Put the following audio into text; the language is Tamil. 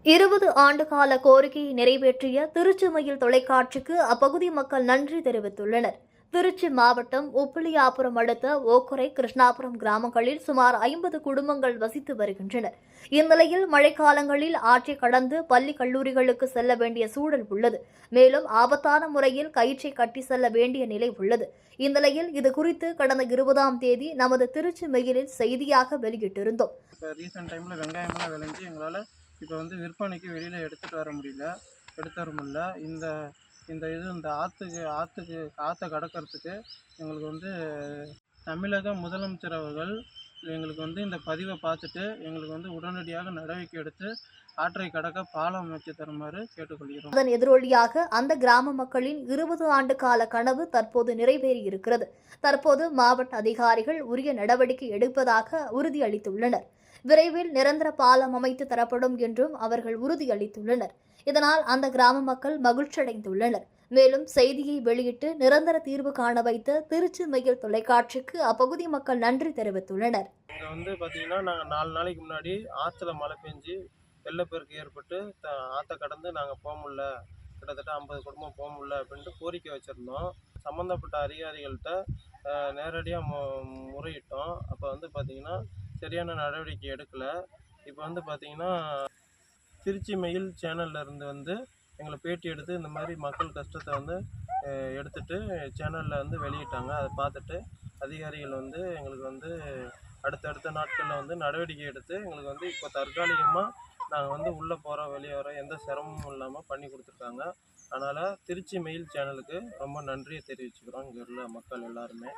20 ஆண்டுகால கோரிக்கையை நிறைவேற்றிய திருச்சிமயில் தொலைக்காட்சிக்கு அப்பகுதி மக்கள் நன்றி தெரிவித்துள்ளனர். திருச்சி மாவட்டம் உப்பிலியாபுரம் அடுத்த ஓக்குரை, கிருஷ்ணாபுரம் கிராமங்களில் சுமார் 50 குடும்பங்கள் வசித்து வருகின்றனர். இந்நிலையில் மழைக்காலங்களில் ஆற்றை கடந்து பள்ளி கல்லூரிகளுக்கு செல்ல வேண்டிய சூழல் உள்ளது. மேலும் ஆபத்தான முறையில் கயிற்றை கட்டி செல்ல வேண்டிய நிலை உள்ளது. இந்நிலையில் இதுகுறித்து கடந்த 20ஆம் தேதி நமது திருச்சி மெயிலில் செய்தியாக வெளியிட்டிருந்தோம். இப்போ விற்பனைக்கு வெளியில் எடுத்துகிட்டு வர முடியல. இந்த ஆற்றை கடக்கிறதுக்கு எங்களுக்கு தமிழக முதலமைச்சர் அவர்கள் எங்களுக்கு இந்த பதிவை பார்த்துட்டு எங்களுக்கு உடனடியாக நடவடிக்கை எடுத்து ஆற்றை கடக்க பாலம் அமைச்சு தருமாறு கேட்டுக்கொள்கிறோம். அதன் எதிரொலியாக அந்த கிராம மக்களின் 20 ஆண்டு கால கனவு தற்போது நிறைவேறியிருக்கிறது. தற்போது மாவட்ட அதிகாரிகள் உரிய நடவடிக்கை எடுப்பதாக உறுதியளித்துள்ளனர். விரைவில் நிரந்தர பாலம் அமைத்து தரப்படும் என்றும் அவர்கள் உறுதியளித்துள்ளனர். இதனால் அந்த கிராம மக்கள் மகிழ்ச்சியடைந்துள்ளனர். மேலும் செய்தியை வெளியிட்டு நிரந்தர தீர்வு காண வைத்த திருச்சி மெயில் தொலைக்காட்சிக்கு அப்பகுதி மக்கள் நன்றி தெரிவித்துள்ளனர். இங்கே பார்த்தீங்கன்னா நாங்கள் 4 நாளைக்கு முன்னாடி ஆற்றுல மழை பெஞ்சு வெள்ளப்பெருக்கு ஏற்பட்டு ஆற்றை கடந்து நாங்கள் போக முடியல, கிட்டத்தட்ட 50 குடும்பம் போக முடியல அப்படின்ட்டு கோரிக்கை வச்சுருந்தோம். சம்மந்தப்பட்ட அதிகாரிகள்கிட்ட நேரடியாக முறையிட்டோம். அப்போ பார்த்தீங்கன்னா சரியான நடவடிக்கை எடுக்கலை. இப்போ பார்த்தீங்கன்னா திருச்சி மெயில் சேனல்லேருந்து எங்களை பேட்டி எடுத்து இந்த மாதிரி மக்கள் கஷ்டத்தை எடுத்துகிட்டு சேனலில் வெளியிட்டாங்க. அதை பார்த்துட்டு அதிகாரிகள் எங்களுக்கு அடுத்தடுத்த நாட்களில் நடவடிக்கை எடுத்து எங்களுக்கு இப்போ தற்காலிகமாக நாங்கள் உள்ளே போகிறோம் வெளியே வரோம் எந்த சிரமமும் இல்லாமல் பண்ணி கொடுத்துருக்காங்க. அதனால் திருச்சி மெயில் சேனலுக்கு ரொம்ப நன்றியை தெரிவிச்சுக்கிறோம் இங்கே உள்ள மக்கள் எல்லாருமே.